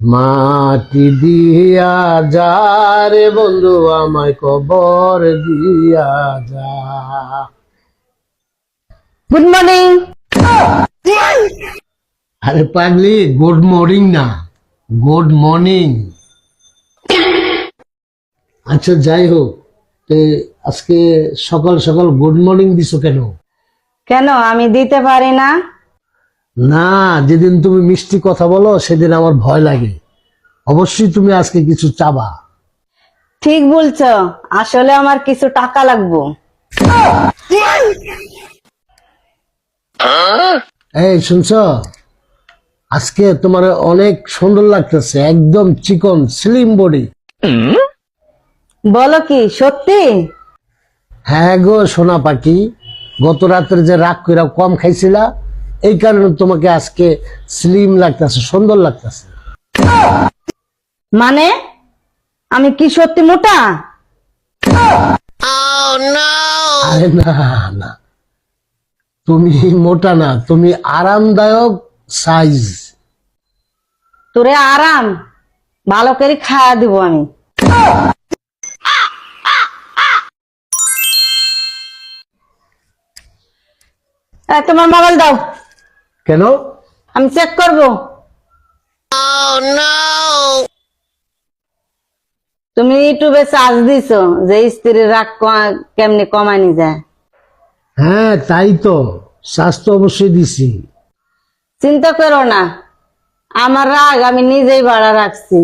মাটি দিয়া যা রে বন্ধু আমায় কবর দিয়া যা। Good morning. আরে পাগলি, গুড মর্নিং না, গুড মর্নিং। আচ্ছা যাই হোক, আজকে সকাল সকাল গুড মর্নিং দিছো কেন? কেন আমি দিতে পারি না? না, যেদিন তুমি মিষ্টি কথা বলো সেদিন আমার ভয় লাগে। অবশ্যই তুমি আজকে কিছু চাবা। ঠিক বলছো, আসলে আমার কিছু টাকা লাগবে। এই শুনছো, আজকে তোমার অনেক সুন্দর লাগতেছে, একদম চিকন স্লিম বডি। বলো কি সত্যি? হ্যাঁ গো সোনা পাখি, গত রাত্রে যে রাগ কইরা কম খাইছিলা, এই কারণে তোমাকে আজকে স্লিম লাগতেছে, সুন্দর লাগতেছে। মানে আমি কি সত্যি মোটা? আরে না না, তুমি মোটা না, তুমি আরামদায়ক সাইজ। তোরে আরাম ভালো করে খাওয়া দিব আমি। তোমার মোবাইল দাও, কেন? আমি চেক করব। তুমি ইউটিউবে সার্চ দিছো যে স্ত্রীর রাগ কেমনে কমানি যায়। হ্যাঁ তাই তো, স্বাস্থ্য অবশ্যই দিছি। চিন্তা করো না, আমার রাগ আমি নিজেই বাড়া রাখছি।